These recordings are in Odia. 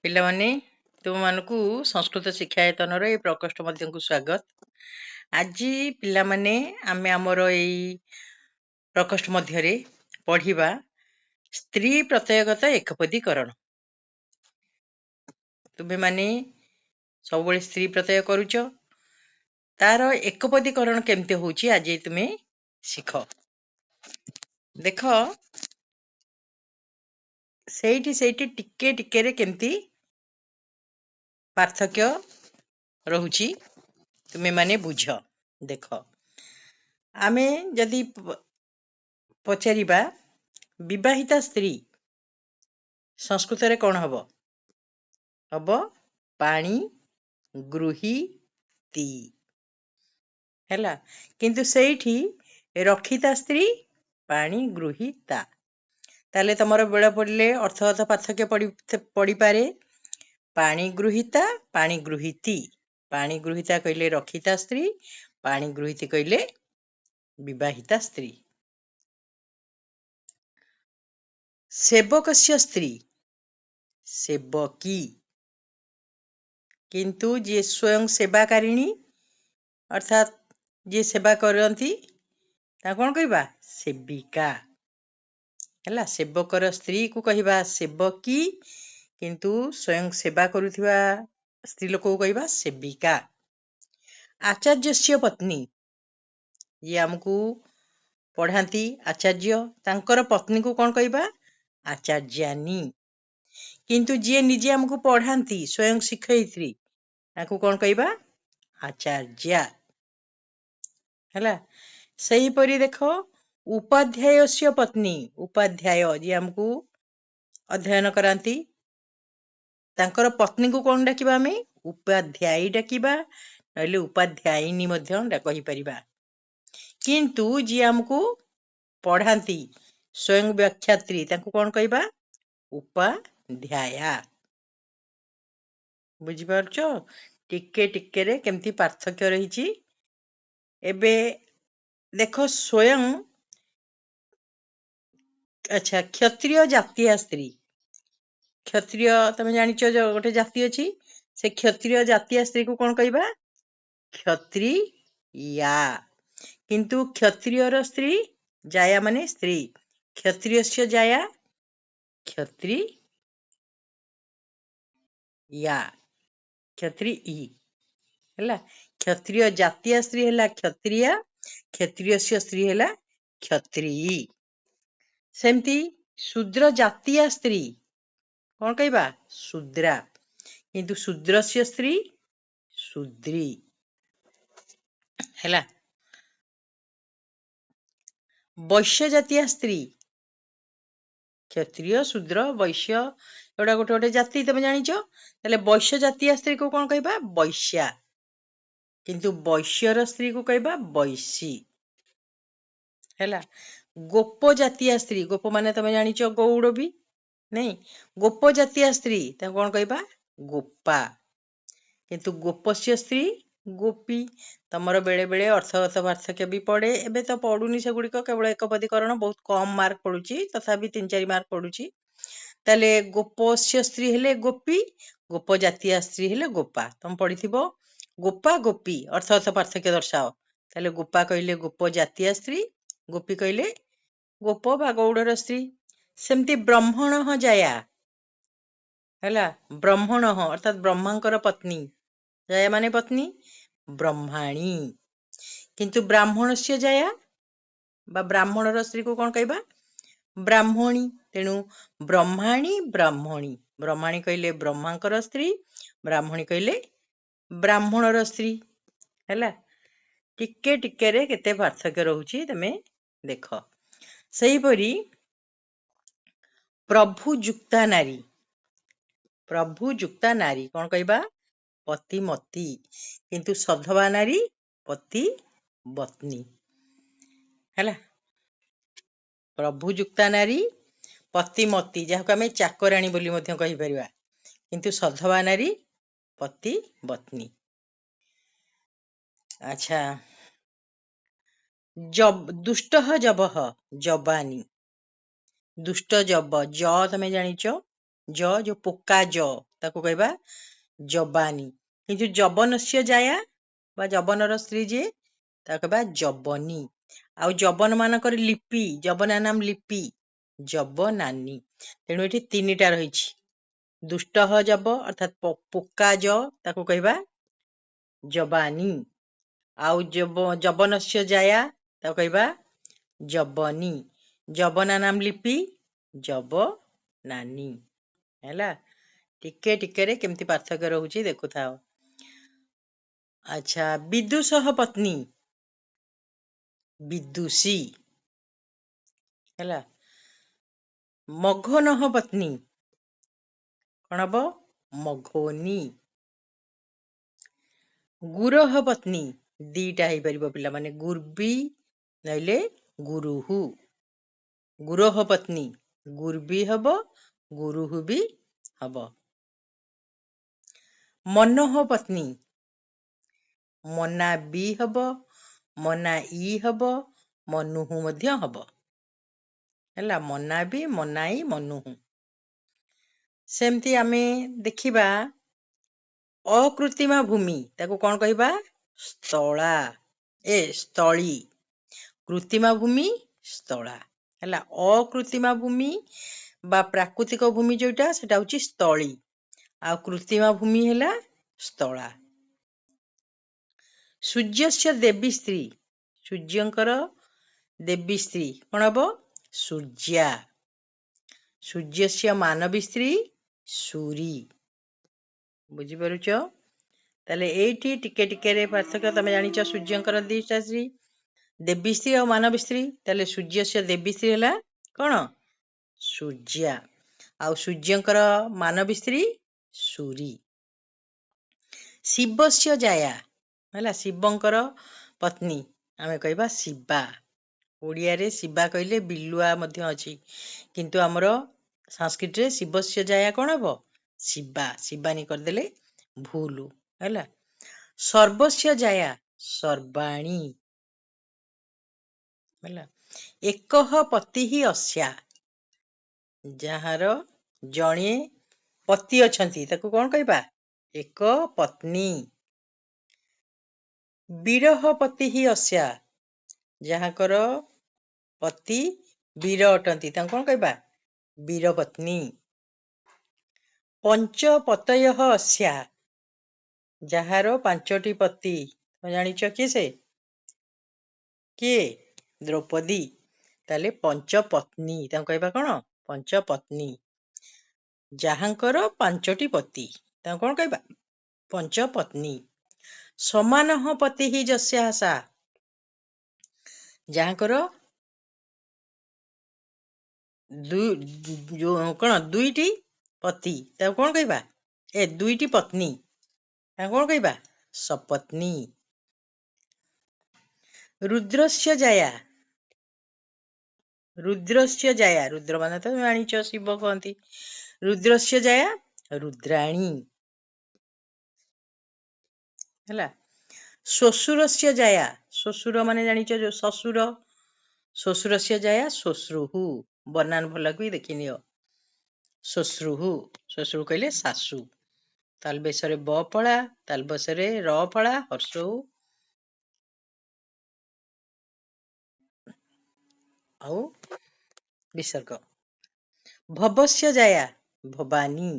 ପିଲାମାନେ ତୁମମାନଙ୍କୁ ସଂସ୍କୃତ ଶିକ୍ଷାୟତନର ଏଇ ପ୍ରକୋଷ୍ଠ ମଧ୍ୟକୁ ସ୍ୱାଗତ। ଆଜି ପିଲାମାନେ ଆମେ ଆମର ଏଇ ପ୍ରକୋଷ୍ଠ ମଧ୍ୟରେ ପଢ଼ିବା ସ୍ତ୍ରୀ ପ୍ରତ୍ୟୟଗତ ଏକପଦୀକରଣ। ତୁମେମାନେ ସବୁବେଳେ ସ୍ତ୍ରୀ ପ୍ରତ୍ୟୟ କରୁଛ, ତାର ଏକପଦୀକରଣ କେମିତି ହଉଛି ଆଜି ତୁମେ ଶିଖ। ଦେଖ ସେଇଠି ଟିକେ ଟିକେରେ କେମିତି ପାର୍ଥକ୍ୟ ରହୁଛି ତୁମେମାନେ ବୁଝ। ଦେଖ, ଆମେ ଯଦି ପଚାରିବା ବିବାହିତା ସ୍ତ୍ରୀ ସଂସ୍କୃତରେ କ'ଣ ହବ? ହବ ପାଣି ଗୃହୀତି ହେଲା। କିନ୍ତୁ ସେଇଠି ରକ୍ଷିତା ସ୍ତ୍ରୀ ପାଣି ଗୃହୀତା। ତାହେଲେ ତମର ବେଳ ପଡ଼ିଲେ ଅର୍ଥଗତ ପାର୍ଥକ୍ୟ ପଡ଼ିପାରେ। ପାଣି ଗୃହୀତା, ପାଣି ଗୃହୀତି। ପାଣି ଗୃହୀତା କହିଲେ ରକ୍ଷିତା ସ୍ତ୍ରୀ, ପାଣି ଗୃହୀତି କହିଲେ ବିବାହିତା ସ୍ତ୍ରୀ। ସେବକସ୍ୟ ସ୍ତ୍ରୀ ସେବକୀ, କିନ୍ତୁ ଯିଏ ସ୍ୱୟଂ ସେବାକାରିଣୀ ଅର୍ଥାତ୍ ଯିଏ ସେବା କରନ୍ତି ତାକୁ କ'ଣ କହିବା? ସେବିକା ହେଲା। ସେବକର ସ୍ତ୍ରୀକୁ କହିବା ସେବକୀ, କିନ୍ତୁ ସ୍ୱୟଂ ସେବା କରୁଥିବା ସ୍ତ୍ରୀ ଲୋକକୁ କହିବା ସେବିକା। ଆଚାର୍ଯ୍ୟସ୍ୟ ପତ୍ନୀ, ଯିଏ ଆମକୁ ପଢ଼ାନ୍ତି ଆଚାର୍ଯ୍ୟ, ତାଙ୍କର ପତ୍ନୀକୁ କ'ଣ କହିବା? ଆଚାର୍ଯ୍ୟାନୀ। କିନ୍ତୁ ଯିଏ ନିଜେ ଆମକୁ ପଢ଼ାନ୍ତି ସ୍ୱୟଂ ଶିକ୍ଷୟିତ୍ରୀ, ତାକୁ କ'ଣ କହିବା? ଆଚାର୍ଯ୍ୟା ହେଲା। ସେହିପରି ଦେଖ ଉପାଧ୍ୟାୟସ୍ୟ ପତ୍ନୀ, ଉପାଧ୍ୟାୟ ଯିଏ ଆମକୁ ଅଧ୍ୟୟନ କରାନ୍ତି, ତାଙ୍କର ପତ୍ନୀକୁ କ'ଣ ଡାକିବା? ଆମେ ଉପାଧ୍ୟାୟୀ ଡାକିବା, ନହେଲେ ଉପାଧ୍ୟାୟିନୀ ମଧ୍ୟ କହିପାରିବା। କିନ୍ତୁ ଯିଏ ଆମକୁ ପଢ଼ାନ୍ତି ସ୍ୱୟଂ ବ୍ୟାଖ୍ୟାତ୍ରୀ, ତାଙ୍କୁ କ'ଣ କହିବା? ଉପାଧ୍ୟାୟା। ବୁଝିପାରୁଛ ଟିକେ ଟିକେରେ କେମିତି ପାର୍ଥକ୍ୟ ରହିଛି। ଏବେ ଦେଖ ସ୍ୱୟଂ ଆଚ୍ଛା କ୍ଷତ୍ରିୟ ଜାତୀୟ ସ୍ତ୍ରୀ, କ୍ଷତ୍ରିୟ ତମେ ଜାଣିଛ ଗୋଟେ ଜାତି ଅଛି, ସେ କ୍ଷତ୍ରିୟ ଜାତୀୟ ସ୍ତ୍ରୀକୁ କ'ଣ କହିବା? କ୍ଷତ୍ରିୟା। କିନ୍ତୁ କ୍ଷତ୍ରିୟର ସ୍ତ୍ରୀ, ଜାୟା ମାନେ ସ୍ତ୍ରୀ, କ୍ଷତ୍ରିୟସ୍ୟ ଜାୟା କ୍ଷତ୍ରିୟା, କ୍ଷତ୍ରିୟୀ ହେଲା। କ୍ଷତ୍ରିୟ ଜାତୀୟ ସ୍ତ୍ରୀ ହେଲା କ୍ଷତ୍ରିୟା, କ୍ଷତ୍ରିୟସ୍ୟ ସ୍ତ୍ରୀ ହେଲା କ୍ଷତ୍ରିୟୀ। ସେମିତି ଶୂଦ୍ର ଜାତୀୟ ସ୍ତ୍ରୀ କ'ଣ କହିବା? ଶୂଦ୍ରା, କିନ୍ତୁ ଶୂଦ୍ରସ୍ୟ ସ୍ତ୍ରୀ ଶୂଦ୍ରୀ ହେଲା। ବୈଶ୍ୟ ଜାତୀୟ ସ୍ତ୍ରୀ, କ୍ଷତ୍ରିୟ ଶୂଦ୍ର ବୈଶ୍ୟ ଏଗୁଡ଼ା ଗୋଟେ ଗୋଟେ ଜାତି ତମେ ଜାଣିଛ। ତାହେଲେ ବୈଶ୍ୟ ଜାତୀୟ ସ୍ତ୍ରୀକୁ କ'ଣ କହିବା? ବୈଶ୍ୟା, କିନ୍ତୁ ବୈଶ୍ୟର ସ୍ତ୍ରୀକୁ କହିବା ବୈଶୀ ହେଲା। ଗୋପ ଜାତୀୟ ସ୍ତ୍ରୀ, ଗୋପ ମାନେ ତମେ ଜାଣିଛ ଗୌଡ଼ ବି ନାଇଁ, ଗୋପ ଜାତୀୟ ସ୍ତ୍ରୀ ତାକୁ କ'ଣ କହିବା? ଗୋପା, କିନ୍ତୁ ଗୋପସ୍ୟ ସ୍ତ୍ରୀ ଗୋପୀ। ତମର ବେଳେ ବେଳେ ଅର୍ଥଗତ ପାର୍ଥକ୍ୟ ବି ପଡ଼େ, ଏବେ ତ ପଡ଼ୁନି ସେଗୁଡ଼ିକ, କେବଳ ଏକପଦୀକରଣ ବହୁତ କମ୍ ମାର୍କ ପଡ଼ୁଛି, ତଥାପି 3-4 ମାର୍କ ପଡ଼ୁଛି। ତାହେଲେ ଗୋପସ୍ୟ ସ୍ତ୍ରୀ ହେଲେ ଗୋପୀ, ଗୋପ ଜାତୀୟ ସ୍ତ୍ରୀ ହେଲେ ଗୋପା। ତମେ ପଢ଼ିଥିବ ଗୋପା ଗୋପୀ ଅର୍ଥଗତ ପାର୍ଥକ୍ୟ ଦର୍ଶାଅ। ତାହେଲେ ଗୋପା କହିଲେ ଗୋପ ଜାତୀୟ ସ୍ତ୍ରୀ, ଗୋପୀ କହିଲେ ଗୋପ ବା ଗୌଡ଼ର ସ୍ତ୍ରୀ। ସେମିତି ବ୍ରହ୍ମଣ ଜାୟା ହେଲା, ବ୍ରହ୍ମଣ ଅର୍ଥାତ୍ ବ୍ରହ୍ମାଙ୍କର ପତ୍ନୀ, ଜାୟା ମାନେ ପତ୍ନୀ, ବ୍ରହ୍ମାଣୀ। କିନ୍ତୁ ବ୍ରାହ୍ମଣସ୍ୟ ଜାୟା ବା ବ୍ରାହ୍ମଣର ସ୍ତ୍ରୀକୁ କ'ଣ କହିବା? ବ୍ରାହ୍ମଣୀ। ତେଣୁ ବ୍ରହ୍ମାଣୀ ବ୍ରାହ୍ମଣୀ, ବ୍ରହ୍ମାଣୀ କହିଲେ ବ୍ରହ୍ମାଙ୍କର ସ୍ତ୍ରୀ, ବ୍ରାହ୍ମଣୀ କହିଲେ ବ୍ରାହ୍ମଣର ସ୍ତ୍ରୀ ହେଲା। ଟିକେ ଟିକେରେ କେତେ ପାର୍ଥକ୍ୟ ରହୁଛି ତମେ ଦେଖ। ସେହିପରି ପ୍ରଭୁଯୁକ୍ତା ନାରୀ, ପ୍ରଭୁଯୁକ୍ତା ନାରୀ କ'ଣ କହିବା? ପତିମତୀ, କିନ୍ତୁ ସଧବା ନାରୀ ପତିବତ୍ନୀ ହେଲା। ପ୍ରଭୁଯୁକ୍ତା ନାରୀ ପତିମତୀ, ଯାହାକୁ ଆମେ ଚାକରାଣୀ ବୋଲି ମଧ୍ୟ କହିପାରିବା, କିନ୍ତୁ ସଧବା ନାରୀ ପତିବତ୍ନୀ। ଆଚ୍ଛା, ଦୁଷ୍ଟ ଜବହ ଜବାନୀ, ଦୁଷ୍ଟ ଜବ, ଜ ତମେ ଜାଣିଛ, ଜ ଯୋଉ ପୋକା ଜ, ତାକୁ କହିବା ଜବାନି। କିନ୍ତୁ ଯବନସ୍ୟ ଜାୟା ବା ଯବନର ସ୍ତ୍ରୀ ଯିଏ ତାକୁ କହିବା ଯବନି। ଆଉ ଯବନ ମାନଙ୍କର ଲିପି ଯବନା ନାମ ଲିପି ଯବନାନୀ। ତେଣୁ ଏଠି ତିନିଟା ରହିଛି। ଦୁଷ୍ଟ ଯବ ଅର୍ଥାତ୍ ପୋକା ତାକୁ କହିବା ଜବାନି। ଆଉ ଯବନସ୍ୟ ଜାୟା ତାକୁ କହିବା ଯବନି। ଯବନା ନାମ ଲିପି ଯବନାନୀ। ହେଲା, ଟିକେ ଟିକେରେ କେମିତି ପାର୍ଥକ୍ୟ ରହୁଛି ଦେଖୁଥାଅ। ଆଚ୍ଛା, ବିଦୁଷଃ ପତ୍ନୀ ବିଦୁଷୀ। ହେଲା, ମଘୋନଃ ପତ୍ନୀ କଣ ହବ? ମଘୋନି। ଗୁରଃ ପତ୍ନୀ ଦିଟା ହେଇପାରିବ ପିଲାମାନେ, ଗୁର୍ବି ନହେଲେ ଗୁରୁହୁ। ଗୁରଃ ପତ୍ନୀ ଗୁର୍ବି ହବ, ଗୁରୁହୁ ବି ହବ। ମନୋଃ ପତ୍ନୀ ମନା ବି ହବ, ମନା ଇ ହବ, ମନୁହୁ ମଧ୍ୟ ହବ। ହେଲା, ମନା ବି, ମନାଇ, ମନୁହୁ। ସେମିତି ଆମେ ଦେଖିବା ଅକୃତ୍ରିମା ଭୂମି ତାକୁ କଣ କହିବା? ସ୍ଥଳା ସ୍ଥଳୀ। କୃତ୍ରିମା ଭୂମି ସ୍ଥଳା। ହେଲା, ଅକୃତ୍ରିମା ଭୂମି ବା ପ୍ରାକୃତିକ ଭୂମି ଯୋଉଟା ସେଟା ହଉଛି ସ୍ଥଳୀ, ଆଉ କୃତ୍ରିମା ଭୂମି ହେଲା ସ୍ଥଳା। ସୂର୍ଯ୍ୟସ୍ୟ ଦେବୀ ସ୍ତ୍ରୀ ସୂର୍ଯ୍ୟଙ୍କର ଦେବୀ ସ୍ତ୍ରୀ କଣ ହବ? ସୂର୍ଯ୍ୟା। ସୂର୍ଯ୍ୟସ୍ୟ ମାନବୀ ସ୍ତ୍ରୀ ସୂରୀ। ବୁଝିପାରୁଛ? ତାହେଲେ ଏଇଠି ଟିକେ ଟିକେରେ ପାର୍ଥକ୍ୟ ତମେ ଜାଣିଛ। ସୂର୍ଯ୍ୟଙ୍କର ଦିଟା ସ୍ତ୍ରୀ, ଦେବୀ ସ୍ତ୍ରୀ ଆଉ ମାନବୀ ସ୍ତ୍ରୀ। ତାହେଲେ ସୂର୍ଯ୍ୟସ୍ୟ ଦେବୀ ସ୍ତ୍ରୀ ହେଲା କଣ? ସୂର୍ଯ୍ୟା। ଆଉ ସୂର୍ଯ୍ୟଙ୍କର ମାନବୀ ସ୍ତ୍ରୀ ସୂରୀ। ଶିବସ୍ୟ ଜାୟା ହେଲା, ଶିବଙ୍କର ପତ୍ନୀ ଆମେ କହିବା ଶିବା। ଓଡ଼ିଆରେ ଶିବା କହିଲେ ବିଲୁଆ ମଧ୍ୟ ଅଛି, କିନ୍ତୁ ଆମର ସଂସ୍କୃତରେ ଶିବସ୍ୟ ଜାୟା କଣ ହବ? ଶିବା। ଶିବାନୀ କରିଦେଲେ ଭୁଲ। ହେଲା, ସର୍ବସ୍ୟ ଜାୟା ସର୍ବାଣୀ। ହେଲା, ଏକଃ ପତିଃ अस्या ଯାହାର ଜଣେ ପତି ଅଛନ୍ତି ତାକୁ କଣ କହିବା? ଏକ ପତ୍ନୀ। ବିରହ ପତିଃ अस्या ଯାହାଙ୍କର ପତି ବୀର ଅଟନ୍ତି ତାଙ୍କୁ କଣ କହିବା? ବୀର ପତ୍ନୀ। ପଞ୍ଚପତୟଃ अस्या ଯାହାର ପାଞ୍ଚଟି ପତି। ଜାଣିଛ କିଏ ସେ? କିଏ? ଦ୍ରୌପଦୀ। ତାହେଲେ ପଞ୍ଚପତ୍ନୀ ତାଙ୍କୁ କହିବା କଣ? ପଞ୍ଚପତ୍ନୀ। ଯାହାଙ୍କର ପାଞ୍ଚଟି ପତି ତାଙ୍କୁ କଣ କହିବା? ପଞ୍ଚପତ୍ନୀ। ସମାନଃ ପତିଃ ଯସ୍ୟାଃ ସା ଯାହାଙ୍କର ଦୁଇଟି ପତି ତାକୁ କଣ କହିବା? ଦୁଇଟି ପତ୍ନୀ ତାଙ୍କୁ କଣ କହିବା? ସପତ୍ନୀ। ରୁଦ୍ରସ୍ୟ ଜାୟା ରୁଦ୍ରସ୍ୟ ଜାୟା ରୁଦ୍ର ମାନେ ତ ଜାଣିଛ ଶିବ କହନ୍ତି। ରୁଦ୍ରସ୍ୟ ଜାୟା ରୁଦ୍ରାଣୀ। ହେଲା, ଶ୍ୱଶୁରସ୍ୟ ଜାୟା ଶ୍ୱଶୁର ମାନେ ଜାଣିଛ ଯୋଉ ଶ୍ୱଶୁର। ଶ୍ୱଶୁରସ୍ୟ ଜାୟା ଶ୍ୱଶ୍ରୁଃ। ବନାନ ଭଲକି ଦେଖିନିଅ। ଶ୍ୱଶ୍ରୁଃ, ଶ୍ୱଶୁର କହିଲେ ଶାଶୁ। ତାଲବେଶରେ ବ ଫଳା, ତାଲବସରେ ର ଫଳା, ହର୍ଷଉ ଆଉ ବିସର୍ଗ। ଭବସ୍ୟ ଜାୟା ଭବାନୀ।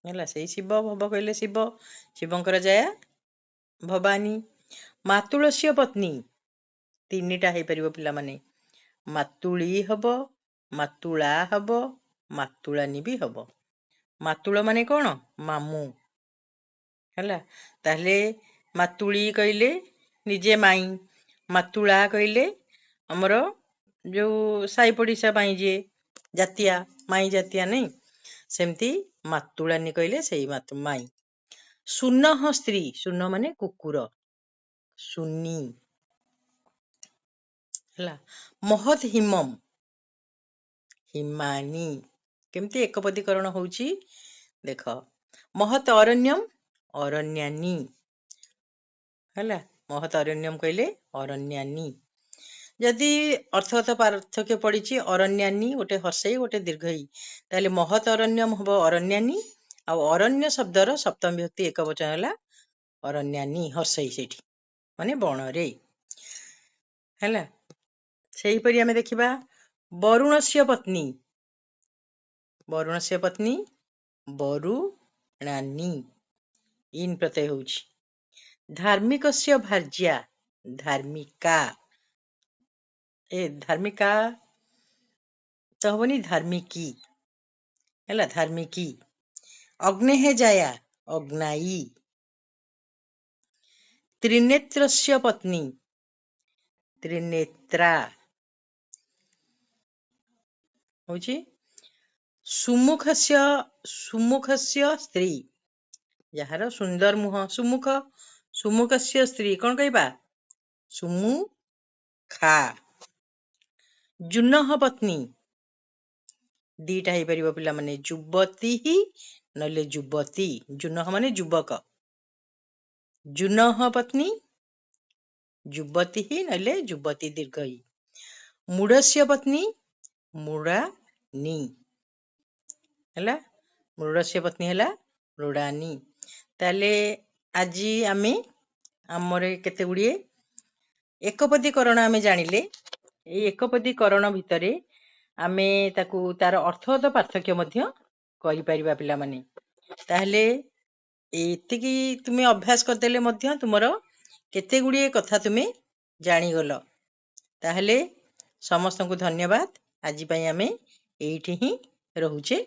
ହେଲା, ସେଇ ଶିବ। ଭବ କହିଲେ ଶିବ, ଶିବଙ୍କର ଜାୟା ଭବାନୀ। ମାତୁଳସ୍ୟ ପତ୍ନୀ ତିନିଟା ହେଇପାରିବ ପିଲାମାନେ। ମାତୁଳୀ ହବ, ମାତୁଳା ହବ, ମାତୁଳାନୀ ବି ହବ। ମାତୁଳ ମାନେ କଣ? ମାମୁଁ। ହେଲା, ତାହେଲେ ମାତୁଳୀ କହିଲେ ନିଜେ ମାଇଁ, ମାତୁଳା କହିଲେ ଆମର ଯୋଉ ସାଇ ପଡିଶା ପାଇଁ ଯିଏ ଜାତିଆ, ମାଇଁ ଜାତିଆ ନାଇଁ, ସେମିତି ମାତୁଳାନୀ କହିଲେ ସେଇ ମାଇଁ। ଶୂନଃ ସ୍ତ୍ରୀ, ଶୂନ ମାନେ କୁକୁର, ଶୂନୀ। ହେଲା, ମହତ୍ ହିମମ୍ ହିମାନୀ। କେମିତି ଏକପଦୀକରଣ ହଉଛି ଦେଖ। ମହତ୍ ଅରଣ୍ୟମ୍ ଅରଣ୍ୟାନୀ। ହେଲା, ମହତ୍ ଅରଣ୍ୟମ୍ କହିଲେ ଅରଣ୍ୟାନୀ। ଯଦି ଅର୍ଥଗତ ପାର୍ଥକ୍ୟ ପଡିଛି ଅରଣ୍ୟାନୀ ଗୋଟେ ହର୍ଷେଇ ଗୋଟେ ଦୀର୍ଘଇ, ତାହେଲେ ମହତ୍ ଅରଣ୍ୟମ ହବ ଅରଣ୍ୟାନୀ, ଆଉ ଅରଣ୍ୟ ଶବ୍ଦର ସପ୍ତମ ବିଭକ୍ତି ଏକବଚନ ହେଲା ଅରଣ୍ୟାନୀ, ହର୍ଷେଇ ସେଇଠି ମାନେ ବଣରେ ହେଲା। ସେହିପରି ଆମେ ଦେଖିବା ବରୁଣସ୍ୟ ପତ୍ନୀ, ବରୁଣସ୍ୟ ପତ୍ନୀ ବରୁଣାନୀ, ଇନ୍ ପ୍ରତ୍ୟୟ ହଉଛି। ଧାର୍ମିକସ୍ୟ ଭାର୍ଯ୍ୟା ଧାର୍ମିକା, ଧାର୍ମିକା ତ ହବନି ଧାର୍ମିକୀ ହେଲା, ଧାର୍ମିକୀ। ଅଗ୍ନେଃ ଜାୟା ଅଗ୍ନାୟୀ, ତ୍ରିନେତ୍ରସ୍ୟ ପତ୍ନୀ ତ୍ରିନେତ୍ରା ହଉଛି। ସୁମୁଖସ୍ୟ ସୁମୁଖସ୍ୟ ସ୍ତ୍ରୀ, ଯାହାର ସୁନ୍ଦର ମୁହଁ ସୁମୁଖ, ସୁମୁଖସ୍ୟ ସ୍ତ୍ରୀ କଣ କହିବା ସୁମୁଖା। ଜୁନଃ ପତ୍ନୀ ଦିଟା ହେଇପାରିବ ପିଲାମାନେ, ଯୁବତୀ ନହେଲେ ଯୁବତୀ, ଜୁନଃ ମାନେ ଯୁବକ, ଜୁନଃ ପତ୍ନୀ ଯୁବତୀ ନହେଲେ ଯୁବତୀ ଦୀର୍ଘଇ। ମୂଢସ୍ୟ ପତ୍ନୀ ମୃଡ଼ାନୀ ହେଲା, ମୃଡ଼ସ୍ୟ ପତ୍ନୀ ହେଲା ମୃଡ଼ାନୀ। ତାହେଲେ ଆଜି ଆମେ ଆମର କେତେ ଗୁଡିଏ ଏକପଦୀକରଣ ଆମେ ଜାଣିଲେ। ଏଇ ଏକପଦୀକରଣ ଭିତରେ ଆମେ ତାକୁ ତାର ଅର୍ଥଗତ ପାର୍ଥକ୍ୟ ମଧ୍ୟ କରିପାରିବା ପିଲାମାନେ। ତାହେଲେ ଏତିକି ତୁମେ ଅଭ୍ୟାସ କରିଦେଲେ ମଧ୍ୟ ତୁମର କେତେ ଗୁଡିଏ କଥା ତୁମେ ଜାଣିଗଲ। ତାହେଲେ ସମସ୍ତଙ୍କୁ ଧନ୍ୟବାଦ। ଆଜି ପାଇଁ ଆମେ ଏଇଠି ହିଁ ରହୁଛେ।